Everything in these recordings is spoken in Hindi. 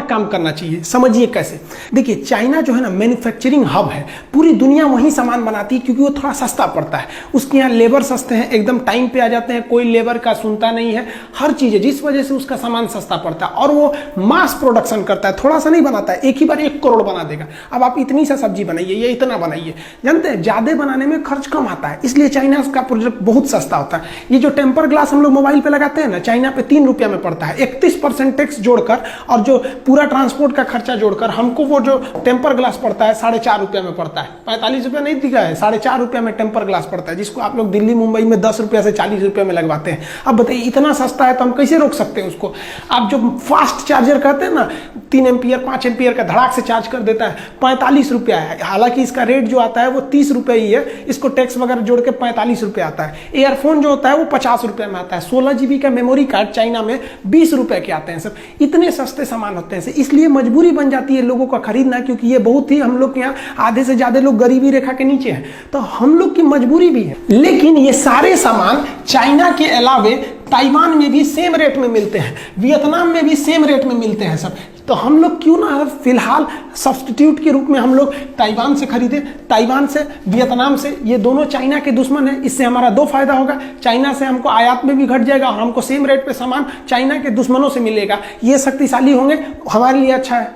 काम करना चाहिए। समझिए कैसे। देखिए चाइना जो है ना मैन्युफैक्चरिंग हब है, पूरी दुनिया वहीं सामान बनाती है क्योंकि वो थोड़ा सस्ता पड़ता है। उसके यहाँ लेबर सस्ते हैं, एकदम टाइम पे आ जाते हैं, कोई लेबर का सुनता नहीं है, हर चीज़ है, जिस वजह से उसका सामान सस्ता पड़ता है। और वो मास प्रोडक्शन करता है, थोड़ा सा नहीं बनाता है, एक ही बार 1 करोड़ बना देगा। अब आप इतनी सा सब्जी बनाइए, ये इतना बनाइए, जानते हैं ज़्यादा बनाने में खर्च कम आता है, इसलिए चाइना का प्रोडक्ट बहुत सस्ता होता है। ये जो टेम्पर ग्लास हम लोग मोबाइल पे लगाते हैं ना, चाइना पे 3 रुपया में पड़ता है। 31% टैक्स जोड़कर और जो पूरा ट्रांसपोर्ट का खर्चा जोड़कर हमको वो जो टेम्पर ग्लास पड़ता है 4.5 रुपया में पड़ता है। 45 रुपया नहीं दिखा है, 4.5 रुपया में टेम्पर ग्लास पड़ता है, जिसको आप लोग दिल्ली मुंबई में 10 रुपया से 40 रुपया में लगवाते हैं। अब बताइए इतना सस्ता है तो हम कैसे रोक सकते हैं उसको। आप जो फास्ट चार्जर कहते हैं ना, 3 एम्पियर 5 एम्पियर का धड़ाक से चार्ज कर देता है, 45 रुपया है। हालांकि इसका रेट जो आता है वो 30 रुपये ही है, इसको टैक्स वगैरह जोड़ के 45 रुपया आता है। एयरफोन जो होता है वो 50 रुपये में आता है। 16 GB का मेमोरी कार्ड चाइना में 20 रुपये के आते हैं। सब इतने सस्ते सामान होते हैं, इसलिए मजबूरी बन जाती है लोगों का खरीदना, क्योंकि ये बहुत ही, हम लोग के यहाँ आधे से ज्यादा लोग गरीबी रेखा के नीचे हैं, तो हम लोग की मजबूरी भी है। लेकिन ये सारे सामान चाइना के अलावे ताइवान में भी सेम रेट में मिलते हैं, वियतनाम में भी सेम रेट में मिलते हैं सब। तो हम लोग क्यों ना फिलहाल सब्स्टिट्यूट के रूप में हम लोग ताइवान से खरीदें, ताइवान से, वियतनाम से। ये दोनों चाइना के दुश्मन हैं, इससे हमारा 2 फायदा होगा। चाइना से हमको आयात में भी घट जाएगा और हमको सेम रेट पे सामान चाइना के दुश्मनों से मिलेगा। ये शक्तिशाली होंगे, हमारे लिए अच्छा है।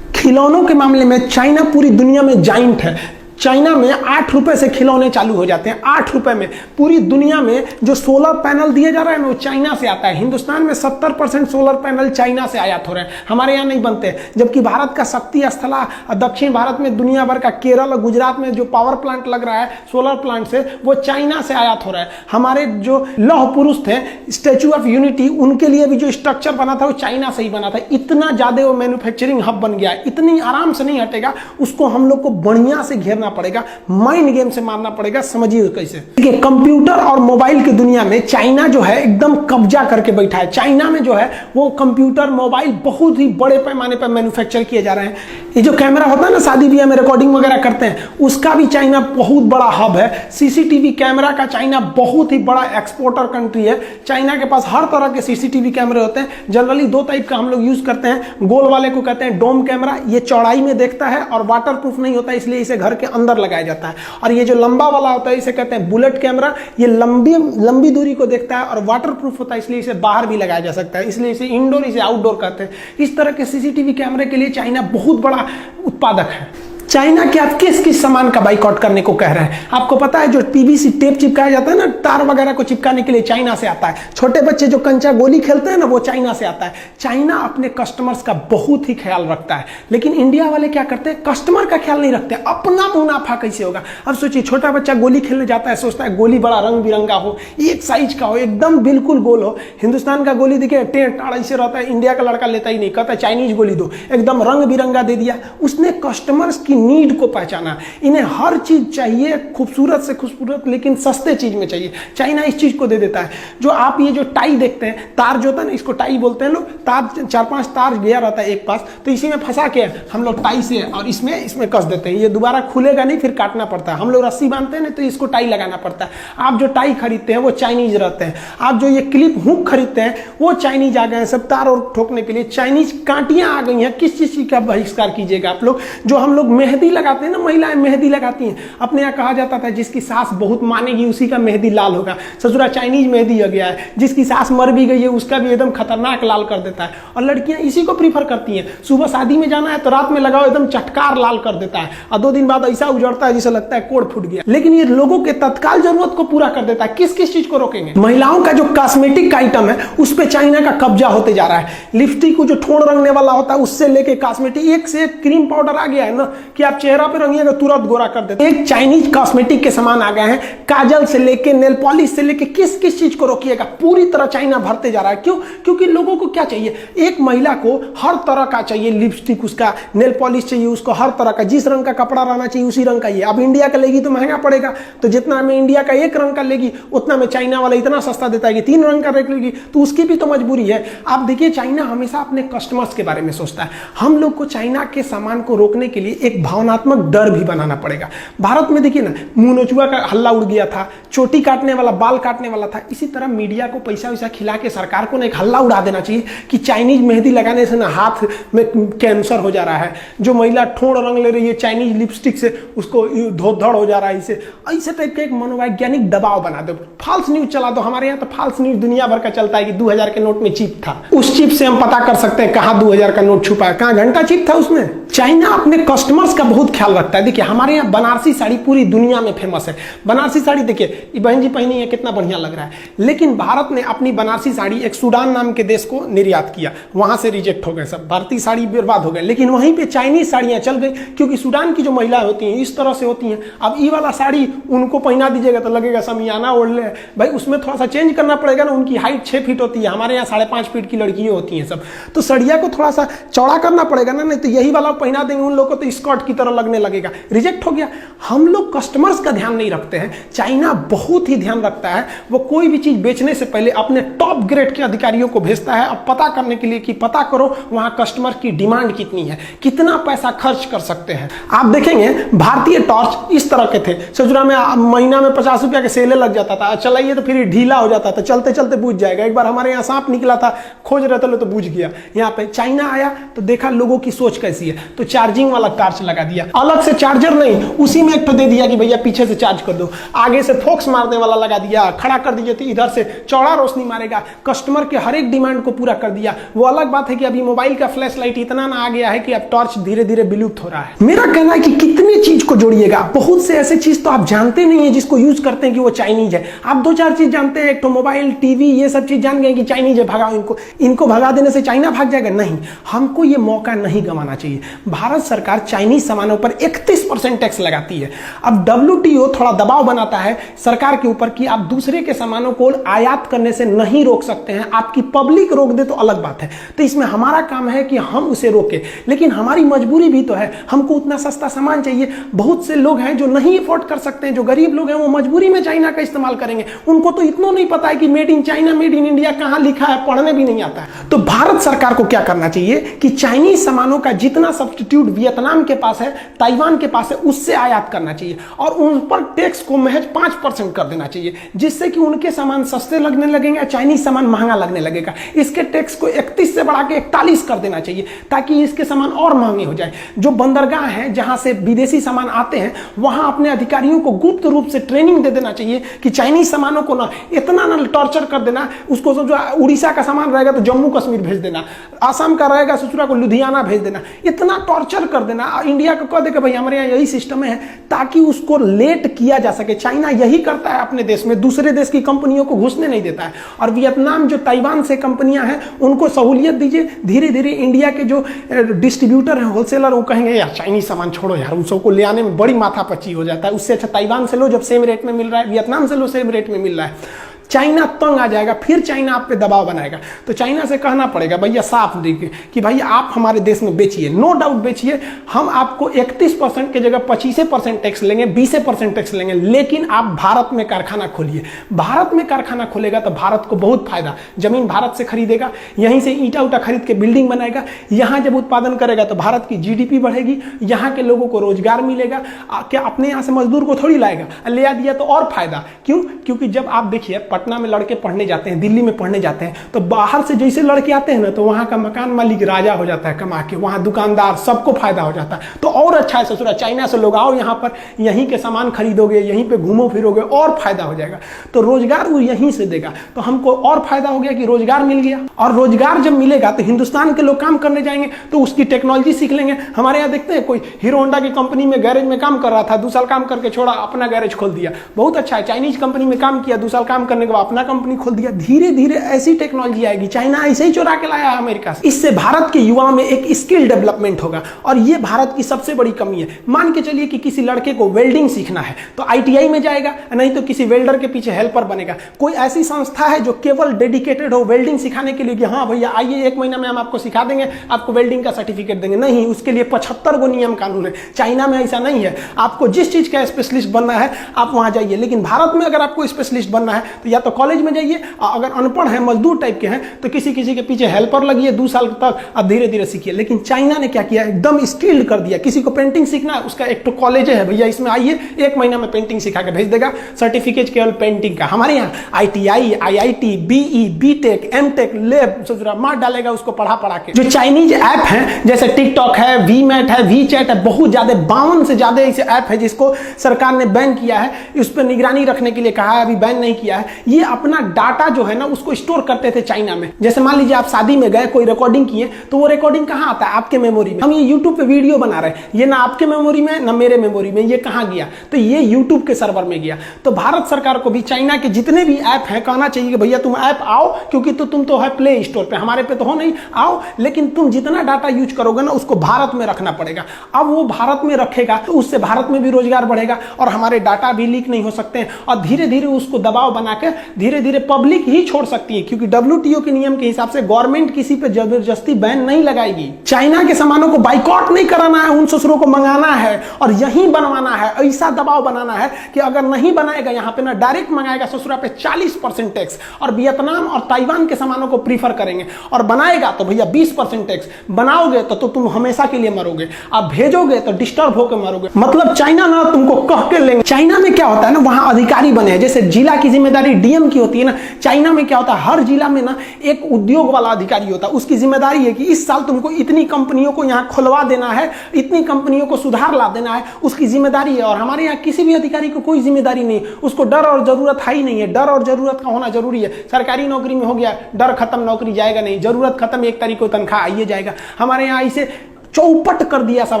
खिलौनों के मामले में चाइना पूरी दुनिया में जाइंट है। चाइना में 8 रुपए से खिलौने चालू हो जाते हैं, 8 रुपए में। पूरी दुनिया में जो सोलर पैनल दिया जा रहा है ना, वो चाइना से आता है। हिंदुस्तान में 70% सोलर पैनल चाइना से आयात हो रहे हैं, हमारे यहाँ नहीं बनते। जबकि भारत का शक्ति स्थला दक्षिण भारत में, दुनिया भर का केरल और गुजरात में जो पावर प्लांट लग रहा है सोलर प्लांट से, वो चाइना से आयात हो रहा है। हमारे जो लौह पुरुष थे, स्टैच्यू ऑफ यूनिटी, उनके लिए भी जो स्ट्रक्चर बना था वो चाइना से ही बना था। इतना ज्यादा वो मैन्युफैक्चरिंग हब बन गया, इतनी आराम से नहीं हटेगा। उसको हम लोग को बढ़िया से घेरना पड़ेगा, माइंड गेम से मारना पड़ेगा। समझिए कैसे। देखिए कंप्यूटर और मोबाइल की दुनिया में चाइना जो है एकदम कब्जा करके बैठा है। चाइना में जो है वो कंप्यूटर मोबाइल बहुत ही बड़े पैमाने पर मैन्युफैक्चर किए जा रहे हैं। ये जो कैमरा होता है ना, शादी ब्याह में रिकॉर्डिंग वगैरह करते हैं, उसका भी चाइना बहुत बड़ा हब है। सीसीटीवी कैमरा का चाइना बहुत ही बड़ा एक्सपोर्टर कंट्री है। चाइना के पास हर तरह के सीसीटीवी कैमरे होते हैं। जनरली 2 टाइप का हम लोग यूज करते हैं। गोल वाले को कहते हैं डोम कैमरा, ये चौड़ाई में देखता है और वाटरप्रूफ नहीं होता, इसलिए इसे घर के अंदर लगाया जाता है। और ये जो लंबा वाला होता है इसे कहते हैं बुलेट कैमरा, ये लंबी दूरी को देखता है और वाटरप्रूफ होता है, इसलिए इसे बाहर भी लगाया जा सकता है, इसलिए इसे इंडोर, इसे आउटडोर कहते हैं। इस तरह के सीसीटीवी कैमरे के लिए चाइना बहुत बड़ा उत्पादक है। चाइना के आप किस किस सामान का बाइकआउट करने को कह रहे हैं? आपको पता है जो पीवीसी टेप चिपकाया जाता है ना, तार वगैरह को चिपकाने के लिए, चाइना से आता है। छोटे बच्चे जो कंचा गोली खेलते हैं ना, वो चाइना से आता है। चाइना अपने कस्टमर्स का बहुत ही ख्याल रखता है, लेकिन इंडिया वाले क्या करते हैं, कस्टमर का ख्याल नहीं रखते, अपना मुनाफा कैसे होगा। अब सोचिए छोटा बच्चा गोली खेलने जाता है, सोचता है गोली बड़ा रंग बिरंगा हो, एक साइज का हो, एकदम बिल्कुल गोल हो। हिंदुस्तान का गोली देखिए टेढ़ ऐसे रहता है, इंडिया का लड़का लेता ही नहीं, कहता है चाइनीज गोली दो, एकदम रंग बिरंगा दे दिया। उसने कस्टमर्स की नीड को पहचाना। इन्हें हर चीज चाहिए, खूबसूरत से खूबसूरत, लेकिन सस्ते चीज में चाहिए। चाइना इस चीज को दे देता है। जो आप ये जो टाई देखते हैं, तार जो होता है ना, इसको टाई बोलते हैं लोग। तार 4-5 तार गया रहता है एक पास, तो इसी में फंसा के हम लोग टाई से और इसमें कस देते हैं। ये दोबारा खुलेगा नहीं, फिर काटना पड़ता है। हम लोग रस्सी बांधते हैं ना, तो इसको टाई लगाना पड़ता है। आप जो टाई खरीदते हैं वो चाइनीज रहते हैं। आप जो ये क्लिप हुक खरीदते हैं वो चाइनीज आ गए हैं। सब तार और ठोकने के लिए चाइनीज कांटियां आ गई हैं। किस चीज का बहिष्कार कीजिएगा आप लोग? जो हम लोग मेहंदी लगाते हैं ना, महिलाएं मेहंदी लगाती हैं, अपने यहाँ कहा जाता था जिसकी सास बहुत मानेगी उसी का मेहंदी लाल होगा। ससुरा चाइनीज मेहंदी आ गया है, जिसकी सास मर भी गई है उसका भी एकदम खतरनाक लाल कर देता है। और लड़कियां इसी को प्रीफर करती हैं। सुबह शादी में जाना है तो रात में लगाओ, एकदम चटकार लाल कर देता है, और 2 दिन बाद ऐसा उजड़ता है जिसे लगता है कोड़ फूट गया। लेकिन ये लोगों के तत्काल जरूरत को पूरा कर देता है। किस किस चीज को रोकेंगे? महिलाओं का जो कॉस्मेटिक आइटम है उस पर चाइना का कब्जा होते जा रहा है। लिपस्टिक को जो ठोड़ रंगने वाला होता है उससे लेके कॉस्मेटिक, एक से एक क्रीम पाउडर आ गया है ना कि आप चेहरा पे रंगिएगा तुरंत गोरा कर देते। एक चाइनीज कॉस्मेटिक के सामान आ गए हैं, काजल से लेके नेल पॉलिश से लेके किस किस चीज को रोकिएगा, पूरी तरह चाइना भरते जा रहा है। क्यों? क्योंकि लोगों को क्या चाहिए, एक महिला को हर तरह का चाहिए, लिपस्टिक उसका, नेल पॉलिश चाहिए उसको, हर तरह का, जिस रंग का कपड़ा रहना चाहिए उसी रंग का ये। अब इंडिया का लेगी तो महंगा पड़ेगा, तो जितना में इंडिया का एक रंग का लेगी उतना में चाइना वाला इतना सस्ता देता है कि 3 रंग का लेगी, तो उसकी भी तो मजबूरी है। आप देखिए चाइना हमेशा अपने कस्टमर्स के बारे में सोचता है। हम लोग को चाइना के सामान को रोकने के लिए एक भावनात्मक डर भी बनाना पड़ेगा। भारत में देखिए ना, मुंह नोचुआ का हल्ला उड़ गया था, चोटी काटने वाला, बाल काटने वाला था। इसी तरह मीडिया को पैसा वैसा खिला के सरकार को ना एक हल्ला उड़ा देना चाहिए कि चाइनीज मेहंदी लगाने से ना हाथ में कैंसर हो जा रहा है, जो महिला ठोड़ रंग ले रही है चाइनीज लिपस्टिक से उसको धोधड़ हो जा रहा है। इसे ऐसे टाइप का एक मनोवैज्ञानिक दबाव बना दो, फॉल्स न्यूज चला दो। हमारे यहाँ तो फॉल्स न्यूज दुनिया भर का चलता है कि 2000 के नोट में चिप था। उस चिप से हम पता कर सकते हैं कहाँ 2000 का नोट छुपा है, कहाँ घंटा चिप था उसमें। चाइना अपने कस्टमर्स का बहुत ख्याल रखता है। देखिए हमारे यहाँ बनारसी साड़ी पूरी दुनिया में फेमस है। बनारसी साड़ी देखिए, ये बहन जी पहनी है, कितना बढ़िया लग रहा है। लेकिन भारत ने अपनी बनारसी साड़ी एक सूडान नाम के देश को निर्यात किया, वहां से रिजेक्ट हो गए सब, भारतीय साड़ी बर्बाद हो गए। लेकिन वहीं पे चाइनीज साड़ियां चल गई, क्योंकि सूडान की जो महिलाएं होती हैं इस तरह से होती हैं। अब ये वाला साड़ी उनको पहना दीजिएगा तो लगेगा समियाना ओढ़ ले भाई, उसमें थोड़ा सा चेंज करना पड़ेगा ना। उनकी हाइट 6 फीट होती है, हमारे यहाँ 5.5 फीट की लड़कियां होती हैं सब, तो सड़िया को थोड़ा सा चौड़ा करना पड़ेगा ना, नहीं तो यही वाला पहना देंगे उन लोगों को तो स्कर्ट की तरह लगने लगेगा, रिजेक्ट हो गया। हम लोग कस्टमर्स का ध्यान नहीं रखते हैं, चाइना बहुत ही ध्यान रखता है। वो कोई भी चीज बेचने से पहले अपने टॉप ग्रेड के अधिकारियों को भेजता है अब पता करने के लिए कि पता करो वहां कस्टमर की डिमांड कितनी है, कितना पैसा खर्च कर सकते हैं। आप देखेंगे भारतीय टॉर्च इस तरह के थे, ससुरा में महीना में 50 रुपया के सेले लग जाता था, चलाइए तो फिर ढीला हो जाता था, चलते चलते बुझ जाएगा। एक बार हमारे यहाँ सांप निकला था, खोज रहे थे तो बुझ गया। यहाँ पे चाइना आया तो देखा लोगों की सोच कैसी है, तो चार्जिंग वाला टॉर्च लगा दिया, अलग से चार्जर नहीं, उसी में एक तो दे दिया कि भैया पीछे से चार्ज कर दो, आगे से फोक्स मारने वाला लगा दिया, खड़ा कर दीजिए तो इधर से चौड़ा रोशनी मारेगा, कस्टमर के हर एक डिमांड को पूरा कर दिया। वो अलग बात है कि अभी मोबाइल का फ्लैश लाइट इतना ना आ गया है कि अब टॉर्च धीरे धीरे विलुप्त हो रहा है। मेरा कहना है कि कितनी चीज को जोड़िएगा, बहुत से ऐसे चीज तो आप जानते नहीं है जिसको यूज करते हैं कि वो चाइनीज है। आप 2-4 चीज जानते हैं, एक तो मोबाइल, टीवी, ये सब चीज जान गए कि चाइनीज है, भगाओ इनको भगा देने से चाइना भाग जाएगा। नहीं, हमको ये मौका नहीं गंवाना चाहिए। भारत सरकार चाइनीज सामानों पर 31% टैक्स लगाती है। अब WTO थोड़ा दबाव बनाता है सरकार के ऊपर कि आप दूसरे के सामानों को आयात करने से नहीं रोक सकते हैं, आपकी पब्लिक रोक दे तो अलग बात है। तो इसमें हमारा काम है कि हम उसे रोके, लेकिन हमारी मजबूरी भी तो है, हमको उतना सस्ता सामान चाहिए। बहुत से लोग हैं जो नहीं अफोर्ड कर सकते हैं, जो गरीब लोग हैं वो मजबूरी में चाइना का इस्तेमाल करेंगे। उनको तो इतना नहीं पता है कि made in China, made in India कहां लिखा है, पढ़ने भी नहीं आता है। तो भारत सरकार को क्या करना चाहिए कि चाइनीज सामानों का जितना सब्स्टिट्यूट वियतनाम के पास है, ताइवान के पास है, उससे आयात करना चाहिए और उन पर टैक्स को महज 5% कर देना चाहिए, जिससे कि उनके सामान सस्ते लगने लगेंगे, चाइनीज सामान महंगा लगने लगेगा। इसके टैक्स को 31 से बढ़ा के 41 कर देना चाहिए ताकि इसके सामान और महंगे हो जाए। जो बंदरगाह है जहां से विदेशी सामान आते हैं, वहां अपने अधिकारियों को गुप्त रूप से ट्रेनिंग दे देना चाहिए कि चाइनीज सामानों को ना इतना ना टॉर्चर कर देना, उसको जो उड़ीसा का सामान रहेगा तो जम्मू कश्मीर भेज देना, आसाम का रहेगा ससुरा को लुधियाना भेज देना, इतना टॉर्चर कर देना। इंडिया को कह देगा भाई हमारे यहाँ यही सिस्टम है, ताकि उसको लेट किया जा सके। चाइना यही करता है अपने देश में, दूसरे देश की कंपनियों को घुसने नहीं देता है। और वियतनाम जो ताइवान से कंपनियां हैं उनको सहूलियत दीजिए, धीरे धीरे इंडिया के जो डिस्ट्रीब्यूटर हैं, होलसेलर, वो कहेंगे यार चाइनीज सामान छोड़ो यार, उन सबको ले आने में बड़ी माथापच्ची हो जाता है, उससे अच्छा ताइवान से लो, जब सेम रेट में मिल रहा है, वियतनाम से लो सेम रेट में मिल रहा है। चाइना तंग आ जाएगा, फिर चाइना आप पे दबाव बनाएगा। तो चाइना से कहना पड़ेगा भैया साफ देखिए कि भाई आप हमारे देश में बेचिए, नो डाउट बेचिए, हम आपको 31% की जगह 25% टैक्स लेंगे, 20% टैक्स लेंगे, लेकिन आप भारत में कारखाना खोलिए। भारत में कारखाना खोलेगा तो भारत को बहुत फायदा, जमीन भारत से खरीदेगा, यहीं से ईंटा उटा खरीद के बिल्डिंग बनाएगा, यहाँ जब उत्पादन करेगा तो भारत की GDP बढ़ेगी, यहाँ के लोगों को रोजगार मिलेगा। क्या अपने यहाँ से मजदूर को थोड़ी लाएगा, ले आ दिया तो और फायदा। क्यों? क्योंकि जब आप देखिए पटना में लड़के पढ़ने जाते हैं, दिल्ली में पढ़ने जाते हैं, तो बाहर से जैसे लड़के आते हैं ना, तो वहां का मकान मालिक राजा हो जाता है कमा के, वहां दुकानदार, सबको फायदा हो जाता है। तो और अच्छा है ससुरा, चाइना से लोग आओ यहाँ पर, यहीं के सामान खरीदोगे, यहीं पे घूमो फिरोगे, और फायदा हो जाएगा। तो रोजगार वो यहीं से देगा, तो हमको और फायदा हो गया कि रोजगार मिल गया। और रोजगार जब मिलेगा तो हिंदुस्तान के लोग काम करने जाएंगे, तो उसकी टेक्नोलॉजी सीख लेंगे। हमारे यहाँ देखते हैं कोई हीरो होंडा की कंपनी में गैरेज में काम कर रहा था, 2 साल काम करके छोड़ा, अपना गैरेज खोल दिया, बहुत अच्छा है। चाइनीज कंपनी में काम किया, 2 साल काम करने के बाद अपना कंपनी खोल दिया। धीरे धीरे ऐसी टेक्नोलॉजी आएगी, चाइना ऐसे ही चुरा के लाया है अमेरिका से। इससे भारत के युवाओं में एक स्किल डेवलपमेंट होगा, और ये भारत की सबसे बड़ी कमी है। मान के चलिए कि किसी लड़के को वेल्डिंग सीखना है तो ITI में जाएगा, नहीं तो किसी वेल्डर के पीछे हेल्पर बनेगा। कोई ऐसी संस्था है जो केवल डेडिकेटेड हो वेल्डिंग सिखाने के लिए कि हाँ भैया आइए 1 महीना में हम आपको सिखा देंगे, आपको वेल्डिंग का सर्टिफिकेट देंगे? नहीं, उसके लिए 75 गो नियम कानून है। चाइना में ऐसा नहीं है, आपको जिस चीज का स्पेशलिस्ट बनना है आप वहां जाइए। लेकिन भारत में अगर आपको स्पेशलिस्ट बनना है तो या तो कॉलेज में जाइए, अगर अनपढ़ है मजदूर टाइप के हैं तो किसी किसी के पीछे हेल्पर लगिए 2 साल तक, अब धीरे धीरे सीखिए। लेकिन चाइना ने क्या किया, एकदम स्किल्ड कर दिया। किसी को पेंटिंग सीखना है, उसका एक तो कॉलेज है भैया, इसमें आइए 1 महीना में पेंटिंग सिखा के भेज देगा, सर्टिफिकेट केवल पेंटिंग का। हमारे यहाँ ITI, IIT, BE, BTech, MTech, lab मार डालेगा उसको पढ़ा के। जो चाइनीज ऐप हैं जैसे टिकटॉक है, वीमैट है, वीचैट है, बहुत ज्यादा 52 से ज्यादा ऐसे ऐप है जिसको सरकार ने बैन किया है, उस पर निगरानी रखने के लिए कहा है, अभी बैन नहीं किया है। ये अपना डाटा जो है ना उसको स्टोर करते थे चाइना में। जैसे मान लीजिए आप शादी में गए, कोई रिकॉर्डिंग किए, तो वो रिकॉर्डिंग कहाँ आता है, आपके मेमोरी में। हम ये यूट्यूब पे वीडियो बना रहे हैं, ये ना आपके मेमोरी में ना मेरे मेमोरी में, ये कहाँ गया, तो ये यूट्यूब के सर्वर में गया। तो भारत सरकार को भी चाइना के जितने भी ऐप हैं कहना चाहिए कि भैया तुम ऐप आओ, क्योंकि तो तुम तो है प्ले स्टोर पे, हमारे पे तो हो नहीं, आओ, लेकिन तुम जितना डाटा यूज करोगे ना उसको भारत में रखना पड़ेगा। अब वो भारत में रखेगा तो उससे भारत में भी रोजगार बढ़ेगा और हमारे डाटा भी लीक नहीं हो सकते हैं, और धीरे धीरे उसको दबाव बना के धीरे धीरे पब्लिक ही छोड़ सकती है, क्योंकि WTO के नियम के हिसाब से गवर्नमेंट किसी पे जबरदस्ती बैन नहीं लगाएगी। चाइना के सामानों को बाइकआउट नहीं कराना है, उन ससुरों को मंगाना है और यहीं बनवाना है। ऐसा दबाव बनाना है कि अगर नहीं बनाएगा यहाँ पे ना, डायरेक्ट मंगाएगा ससुरा पे 40% टैक्स, और वियतनाम और ताइवान के सामानों को प्रीफर करेंगे, और बनाएगा तो भैया 20% टैक्स। बनाओगे तो तुम हमेशा के लिए मरोगे, आप भेजोगे तो डिस्टर्ब होकर मरोगे। मतलब चाइना ना तुमको कह के लेंगे। चाइना में क्या होता है ना, वहां अधिकारी बने हैं, जैसे जिला की जिम्मेदारी DM की होती है ना, चाइना में क्या होता है, हर जिला में ना एक उद्योग वाला अधिकारी होता है, उसकी जिम्मेदारी है कि इस साल तुमको इतनी कंपनियों को यहाँ खुलवा देना है, इतनी कंपनियों को सुधार ला देना है, उसकी जिम्मेदारी है। और हमारे यहाँ किसी भी अधिकारी को कोई जिम्मेदारी नहीं, उसको डर और जरूरत है ही नहीं है। डर और जरूरत का होना जरूरी है। सरकारी नौकरी में हो गया, डर खत्म, नौकरी जाएगा नहीं, जरूरत खत्म, 1 तारीख को तनख्वाह आइए जाएगा। हमारे यहाँ इसे चौपट कर दिया सब,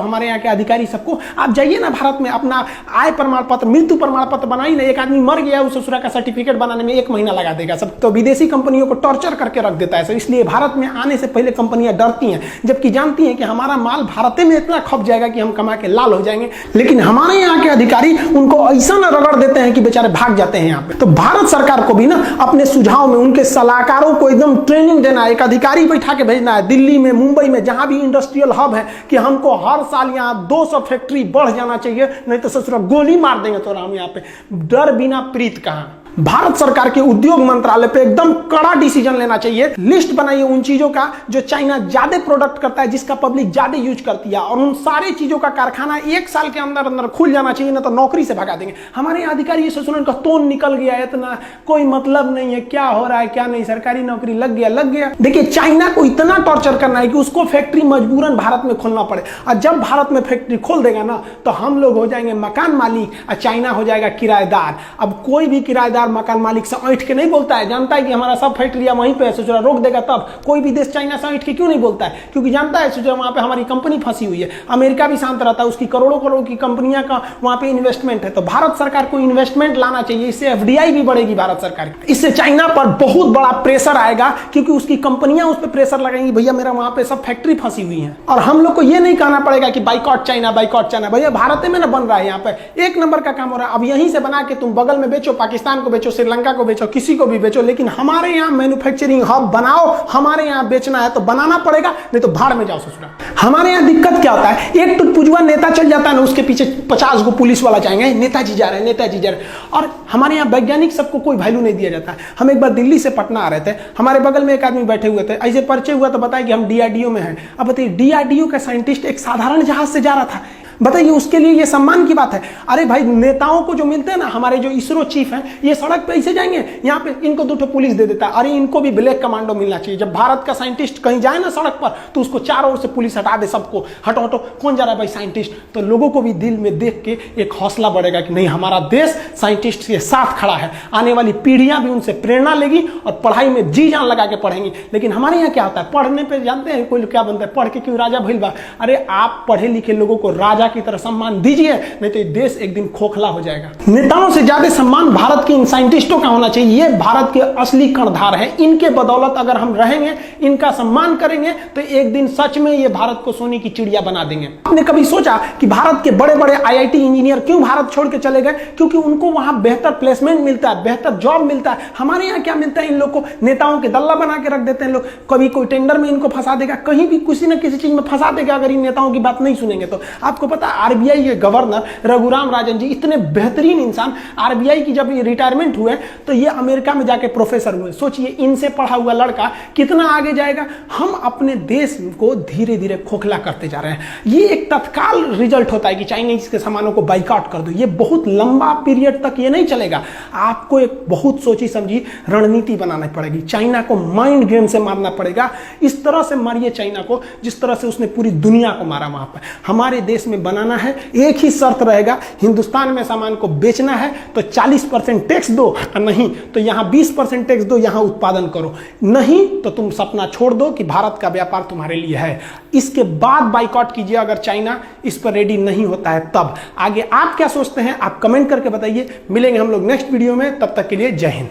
हमारे यहाँ के अधिकारी सबको। आप जाइए ना भारत में, अपना आय प्रमाण पत्र, मृत्यु प्रमाण पत्र बनाइए ना, एक आदमी मर गया उस ससुरा का सर्टिफिकेट बनाने में 1 महीना लगा देगा सब। तो विदेशी कंपनियों को टॉर्चर करके रख देता है सब। इसलिए भारत में आने से पहले कंपनियां डरती हैं, जबकि जानती हैं कि हमारा माल भारत में इतना खप जाएगा कि हम कमा के लाल हो जाएंगे। लेकिन हमारे यहाँ के अधिकारी उनको ऐसा न रगड़ देते हैं कि बेचारे भाग जाते हैं यहाँ पे। तो भारत सरकार को भी ना अपने सुझाव में उनके सलाहकारों को एकदम ट्रेनिंग देना है, एक अधिकारी बैठा के भेजना है दिल्ली में, मुंबई में, जहां भी इंडस्ट्रियल हब है, कि हमको हर साल यहाँ 200 फैक्ट्री बढ़ जाना चाहिए, नहीं तो ससुरा गोली मार देंगे तो हम यहाँ पे। डर बिना प्रीत कहाँ। भारत सरकार के उद्योग मंत्रालय पे एकदम कड़ा डिसीजन लेना चाहिए। लिस्ट बनाइए उन चीजों का जो चाइना ज्यादा प्रोडक्ट करता है, जिसका पब्लिक ज्यादा यूज करती है, और उन सारे चीजों का कारखाना 1 साल के अंदर अंदर खुल जाना चाहिए, ना तो नौकरी से भगा देंगे। हमारे अधिकारी ये सोचने का तोन निकल गया, इतना कोई मतलब नहीं है, क्या हो रहा है क्या नहीं, सरकारी नौकरी लग गया। देखिए चाइना को इतना टॉर्चर करना है कि उसको फैक्ट्री मजबूरन भारत में खोलना पड़े, और जब भारत में फैक्ट्री खोल देगा ना तो हम लोग हो जाएंगे मकान मालिक और चाइना हो जाएगा किराएदार। अब कोई भी किराएदार मकान मालिक से ऐठ के नहीं बोलता है, जानता है कि हमारा सब फैक्ट्रियां वहीं पे है, सोच रहा रोक देगा तब। कोई भी देश चाइना से ऐठ के क्यों नहीं बोलता है, क्योंकि जानता है सोच रहा वहां पे हमारी कंपनी फंसी हुई है। अमेरिका भी शांत रहता है, उसकी करोड़ों करोड़ की कंपनियां का वहां पे इन्वेस्टमेंट है। तो भारत सरकार को इन्वेस्टमेंट लाना चाहिए, इससे FDI भी बढ़ेगी भारत सरकार की। इससे चाइना पर बहुत बड़ा प्रेशर आएगा, क्योंकि उसकी कंपनियां उस पर प्रेशर लगाएंगी, भैया मेरा वहां पे सब फैक्ट्री फंसी हुई है। और हम लोग को यह नहीं कहना पड़ेगा कि बाइकआउट चाइना, भैया भारत में ना बन रहा है, यहाँ पे 1 नंबर का काम हो रहा है। अब यहीं से बना के तुम बगल में बेचो, पाकिस्तान को बेचो, श्रीलंका को बेचो, किसी को भी बेचो, लेकिन हमारे यहाँ मैन्युफैक्चरिंग हब बनाओ। हमारे यहाँ बेचना है तो बनाना पड़ेगा, नहीं तो भाड़ में जाओ ससुरा। हमारे यहाँ दिक्कत क्या होता है, एक टुटपुजुआ नेता चल जाता है ना, उसके पीछे 50 गो पुलिस वाला जाएंगे, नेताजी जा रहे हैं, नेताजी जा रहे हैं। और हमारे यहाँ वैज्ञानिक सबको कोई वैल्यू नहीं दिया जाता है। हम एक बार दिल्ली से पटना आ रहे थे, हमारे बगल में एक आदमी बैठे हुए थे, ऐसे परिचय हुआ तो बताया कि हम DRDO में हैं। अब बताइए DRDO का साइंटिस्ट एक साधारण जहाज से जा रहा था, बताइए उसके लिए ये सम्मान की बात है। अरे भाई नेताओं को जो मिलते हैं ना, हमारे जो इसरो चीफ हैं, ये सड़क पे ऐसे जाएंगे, यहाँ पे इनको 2 पुलिस दे देता है। अरे इनको भी ब्लैक कमांडो मिलना चाहिए। जब भारत का साइंटिस्ट कहीं जाए ना सड़क पर, तो उसको चारों ओर से पुलिस हटा दे, सबको हटो हटो, कौन जा रहा है भाई साइंटिस्ट। तो लोगों को भी दिल में देख के एक हौसला बढ़ेगा कि नहीं, हमारा देश साइंटिस्ट के साथ खड़ा है। आने वाली पीढ़ियां भी उनसे प्रेरणा लेगी और पढ़ाई में जी जान लगा के पढ़ेंगी। लेकिन हमारे यहाँ क्या होता है, पढ़ने पर जानते हैं कोई क्या बनता है, पढ़ के क्यों राजा भइल बा। अरे आप पढ़े लिखे लोगों को राजा की तरह सम्मान दीजिए, नहीं तो ये देश एक दिन खोखला हो जाएगा। नेताओं से ज्यादा सम्मान भारत के इन साइंटिस्टों का होना चाहिए। ये भारत के असली कर्णधार है। इनके बदौलत अगर हम रहेंगे, इनका सम्मान करेंगे, तो एक दिन सच में ये भारत को सोने की चिड़िया बना देंगे। आपने कभी सोचा कि भारत के बड़े बड़े IIT इंजीनियर क्यों भारत छोड़ के चले गए? क्योंकि उनको वहां बेहतर प्लेसमेंट मिलता है, बेहतर जॉब मिलता है। हमारे यहाँ क्या मिलता है, इन लोग को नेताओं के दल्ला बना के रख देते हैं लोग। कभी कोई टेंडर में इनको फंसा देगा, कहीं भी किसी न किसी चीज में फंसा देगा, अगर इन नेताओं की बात नहीं सुनेंगे तो। आपको पता पता है आरबीआई के गवर्नर रघुराम राजन जी इतने बेहतरीन इंसान, आरबीआई की जब ये रिटायरमेंट हुए तो ये अमेरिका में जाके प्रोफेसर हुए। सोचिए इनसे पढ़ा हुआ लड़का कितना आगे जाएगा। हम अपने देश को धीरे धीरे खोखला करते जा रहे हैं। ये एक तत्काल रिजल्ट होता है कि चाइनीज के सामानों को बाइकआउट कर दो, ये बहुत लंबा पीरियड तक ये नहीं चलेगा। आपको एक बहुत सोची समझी रणनीति बनानी पड़ेगी। चाइना को माइंड गेम से मारना पड़ेगा। इस तरह से मारिए चाइना को जिस तरह से उसने पूरी दुनिया को मारा वहां पर। हमारे देश में बनाना है, एक ही शर्त रहेगा, हिंदुस्तान में सामान को बेचना है तो 40% टैक्स दो, और नहीं तो यहां 20% टैक्स दो, यहां उत्पादन करो। नहीं तो तुम सपना छोड़ दो कि भारत का व्यापार तुम्हारे लिए है। इसके बाद बाइकआउट कीजिए अगर चाइना इस पर रेडी नहीं होता है तब। आगे आप क्या सोचते हैं आप कमेंट करके बताइए। मिलेंगे हम लोग नेक्स्ट वीडियो में, तब तक के लिए जय हिंद।